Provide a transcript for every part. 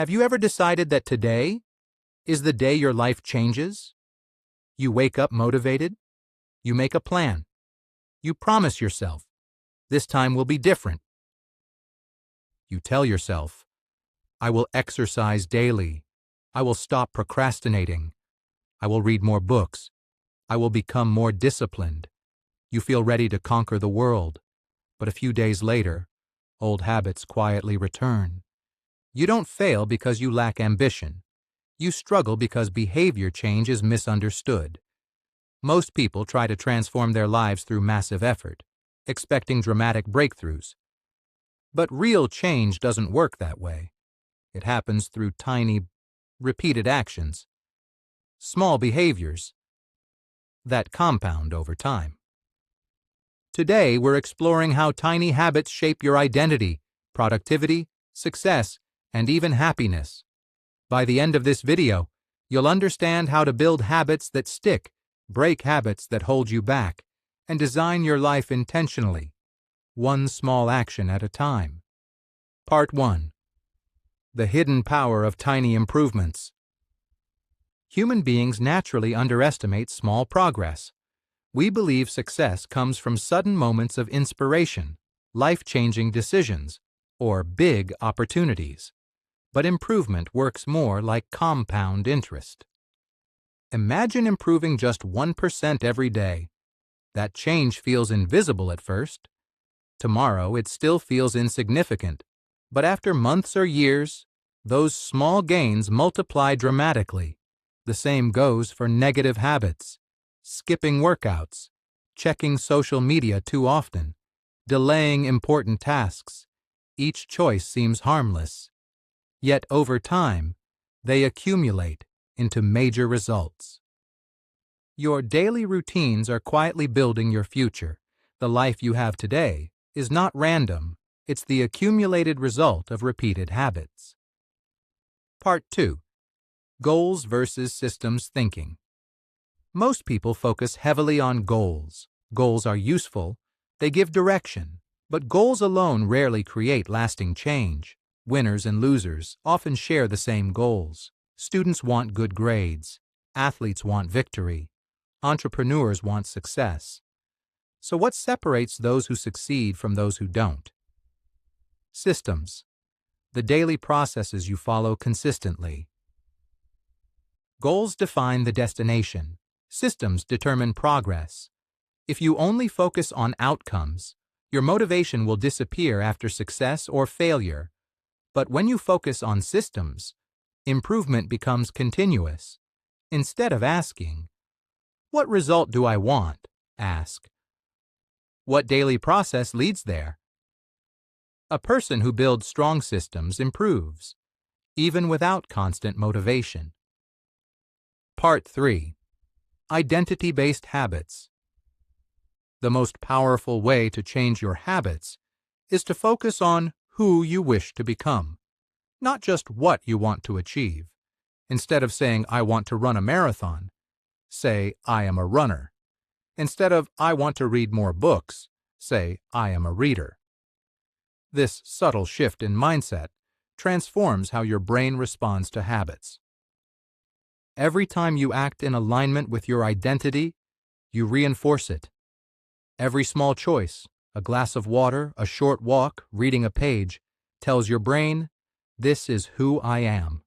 Have you ever decided that today is the day your life changes? You wake up motivated. You make a plan. You promise yourself, this time will be different. You tell yourself, I will exercise daily. I will stop procrastinating. I will read more books. I will become more disciplined. You feel ready to conquer the world. But a few days later, old habits quietly return. You don't fail because you lack ambition. You struggle because behavior change is misunderstood. Most people try to transform their lives through massive effort, expecting dramatic breakthroughs. But real change doesn't work that way. It happens through tiny, repeated actions, small behaviors that compound over time. Today, we're exploring how tiny habits shape your identity, productivity, success, and even happiness. By the end of this video, you'll understand how to build habits that stick, break habits that hold you back, and design your life intentionally, one small action at a time. Part 1. The hidden power of tiny improvements. Human beings naturally underestimate small progress. We believe success comes from sudden moments of inspiration, life-changing decisions, or big opportunities. But improvement works more like compound interest. Imagine improving just 1% every day. That change feels invisible at first. Tomorrow, it still feels insignificant. But after months or years, those small gains multiply dramatically. The same goes for negative habits. Skipping workouts, checking social media too often, delaying important tasks. Each choice seems harmless. Yet over time, they accumulate into major results. Your daily routines are quietly building your future. The life you have today is not random. It's the accumulated result of repeated habits. Part 2. Goals versus systems thinking. Most people focus heavily on goals. Goals are useful. They give direction. But goals alone rarely create lasting change. Winners and losers often share the same goals. Students want good grades. Athletes want victory. Entrepreneurs want success. So what separates those who succeed from those who don't? Systems. The daily processes you follow consistently. Goals define the destination. Systems determine progress. If you only focus on outcomes, your motivation will disappear after success or failure. But when you focus on systems, improvement becomes continuous. Instead of asking, what result do I want? Ask, what daily process leads there? A person who builds strong systems improves, even without constant motivation. Part 3. Identity-based habits. The most powerful way to change your habits is to focus on who you wish to become, not just what you want to achieve. Instead of saying, I want to run a marathon, say, I am a runner. Instead of, I want to read more books, say, I am a reader. This subtle shift in mindset transforms how your brain responds to habits. Every time you act in alignment with your identity, you reinforce it. Every small choice, a glass of water, a short walk, reading a page, tells your brain, this is who I am.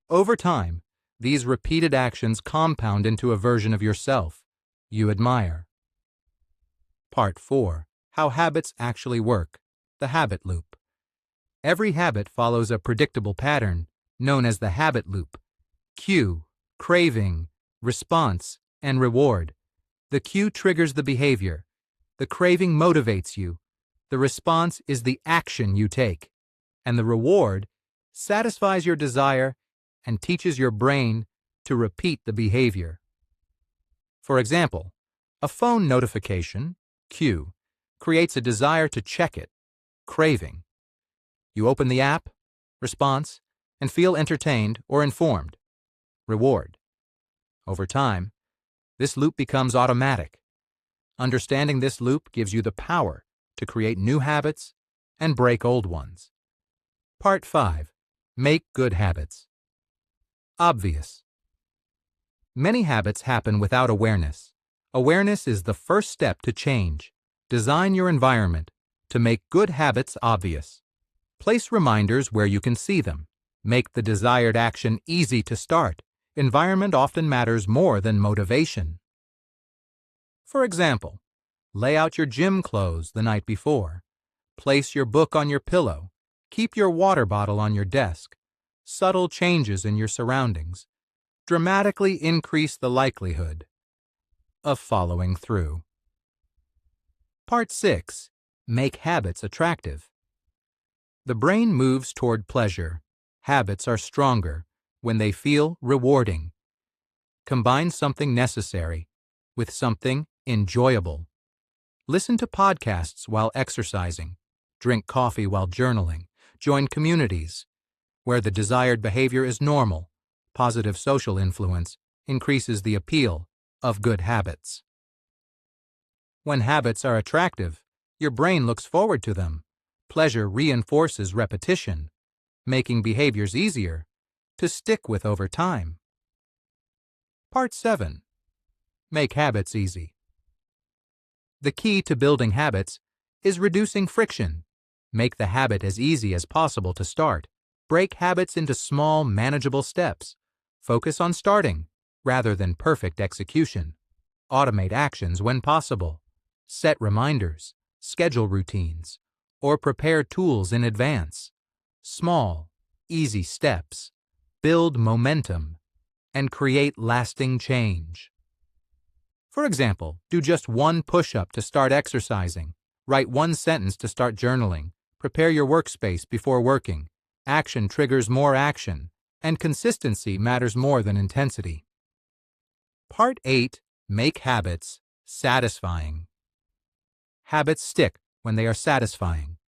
Over time, these repeated actions compound into a version of yourself you admire. Part 4. How habits actually work. The habit loop. Every habit follows a predictable pattern, known as the habit loop. Cue, craving, response, and reward. The cue triggers the behavior. The craving motivates you. The response is the action you take. And the reward satisfies your desire and teaches your brain to repeat the behavior. For example, a phone notification, cue, creates a desire to check it, craving. You open the app, response, and feel entertained or informed, reward. Over time, this loop becomes automatic. Understanding this loop gives you the power to create new habits and break old ones. Part 5. Make good habits. Obvious. Many habits happen without awareness. Awareness is the first step to change. Design your environment to make good habits obvious. Place reminders where you can see them. Make the desired action easy to start. Environment often matters more than motivation. For example, lay out your gym clothes the night before. Place your book on your pillow. Keep your water bottle on your desk. Subtle changes in your surroundings dramatically increase the likelihood of following through. Part 6. Make habits attractive. The brain moves toward pleasure. Habits are stronger when they feel rewarding. Combine something necessary with something enjoyable. Listen to podcasts while exercising. Drink coffee while journaling. Join communities where the desired behavior is normal. Positive social influence increases the appeal of good habits. When habits are attractive, your brain looks forward to them. Pleasure reinforces repetition, making behaviors easier to stick with over time. Part 7. Make habits easy. The key to building habits is reducing friction. Make the habit as easy as possible to start. Break habits into small, manageable steps. Focus on starting rather than perfect execution. Automate actions when possible. Set reminders, schedule routines, or prepare tools in advance. Small, easy steps build momentum and create lasting change. For example, do just one push-up to start exercising. Write one sentence to start journaling. Prepare your workspace before working. Action triggers more action, and consistency matters more than intensity. Part 8. Make habits satisfying. Habits stick when they are satisfying.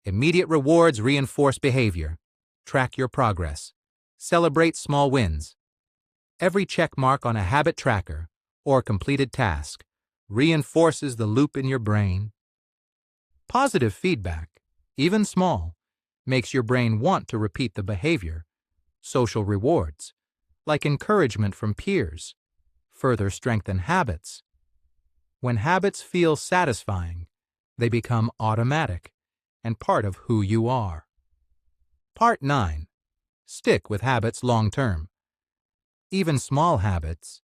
Immediate rewards reinforce behavior. Track your progress. Celebrate small wins. Every check mark on a habit tracker or completed task reinforces the loop in your brain. Positive feedback, even small, makes your brain want to repeat the behavior. Social rewards, like encouragement from peers, further strengthen habits. When habits feel satisfying, they become automatic and part of who you are. Part 9. Stick with habits long term. Even small habits,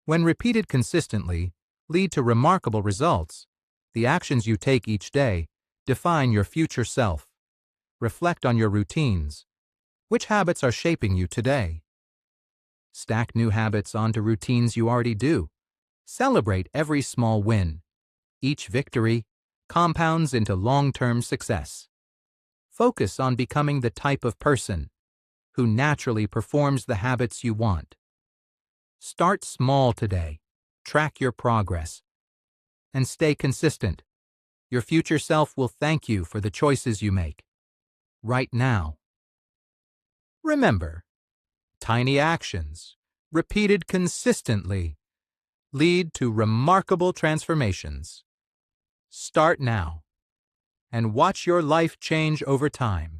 when repeated consistently, lead to remarkable results. The actions you take each day define your future self. Reflect on your routines. Which habits are shaping you today? Stack new habits onto routines you already do. Celebrate every small win. Each victory compounds into long-term success. Focus on becoming the type of person who naturally performs the habits you want. Start small today. Track your progress. And stay consistent. Your future self will thank you for the choices you make right now. Remember, tiny actions, repeated consistently, lead to remarkable transformations. Start now and watch your life change over time.